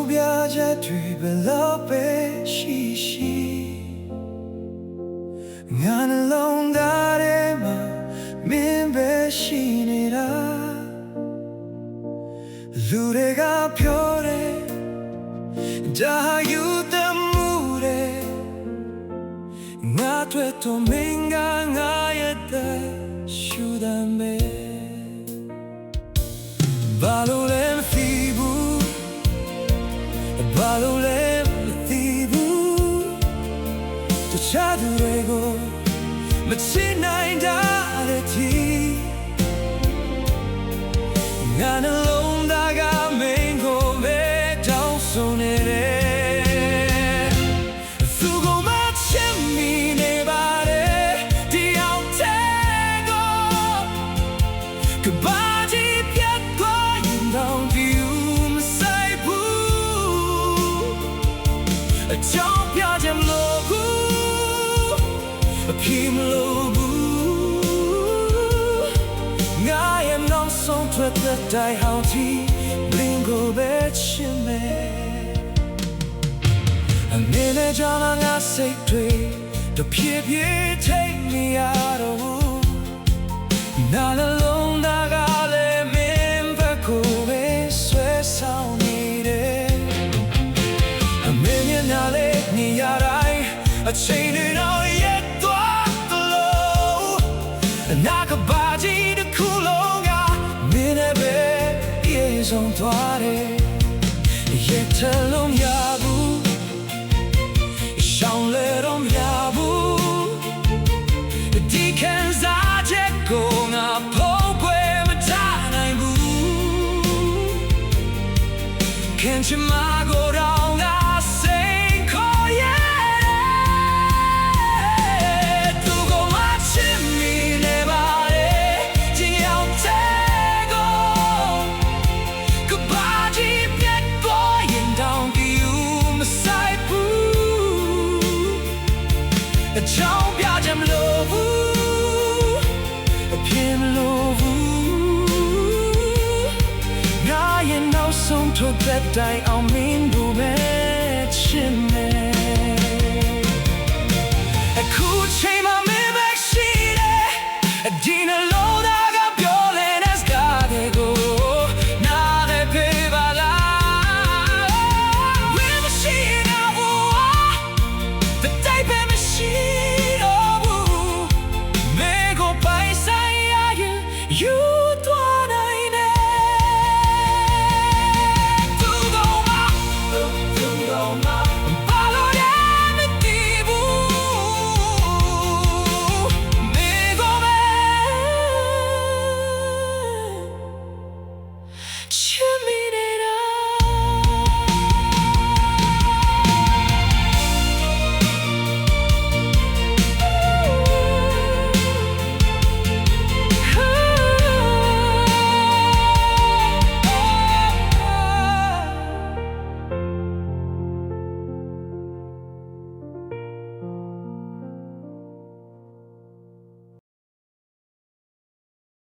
ပြချက်တွေဘယ်လောက်ပဲရှိရှိငါနှလုံးသားထဲမှာမင်းပဲရှိနေတာလူတွေကပြောတယ်ဒါယူတမှုတယ်ငါတွေ့တော့မင်းကငါရဲ့တဲ့ရှူတမ်းပဲဘာလို့လဲမသိဘူးဘာလို့လဲမသိဘူးတခြားသူတွေကိုမချစ်နိုင်တာတဲ့ทีငါနှလုံးသားကမင်းကိုပဲတောင်းဆိုနေတယ်သူကိုမချစ်မိနေပါတယ်ဒီအောင်တဲ့ကိုကဘာကြီးပြတ်သွားရင်တော့ဒီမဆိုင်ဘူးအကြောင်းပြချင်မလို့ဘူးအပြေမလို့ငါရဲ့နောက်ဆုံးထွက်တဲ့တိုင်ဟောင်းကြီးဘလင်းကိုပဲချင်မယ်အနေနဲ့ကြောင့်ငါစိတ်တွေတဖြည်းဖြည်းထိတ်နေရတော့နာလုံးသားကလည်းမင်းဘက်ကိုပဲဆွဲဆောင်နေတယ်အမေမျက်နှာလေးနေရတိုင်းအချိန်တွေတော့ရဲ့သွားသလိုနာကဘာကြီးတစ်ခုလုံးကမင်းနဲ့ပဲပြေဆုံးသွားတယ်ရဲ့ထလုံးရဘူးရှောင်းလဲတော့မရဘူးဒီခံစားချက်ကိုငါဖို့ခွဲမထားနိုင်ဘူးခင်ချင်မကိုတော့ငါစိတ်ခေါ်ရဲ့သူကိုမချစ်မိနေပါလေဒီအောင်တဲ့ကိုကဘာကြီးပြတ်သွားရင်တောင်ဒီမဆိုင်ဘူးအချောင်းပြချင်မလို့ဘူးအပြေမလို့ဘူးငါရဲ့နောက်ဆုံးထွက်တဲ့တိုင်အောင်မင်းကိုပဲချစ်မယ်အခုချိန်မှာမင်းပဲရှိတယ်ဒီနှလုံးသားကပြောလဲတဲ့စကားတွေကိုနားလည်ပေးပါလားဝေးမရှိတော့ဘူးတဲ့တိုင်ပဲမရှိတော့ဘူးမေကိုပိုင်ဆိုင်ရရင်ယူသွားနိုင်တယ်သူတော့မဘာလို့လဲမသိဘူးမေကိုပဲချ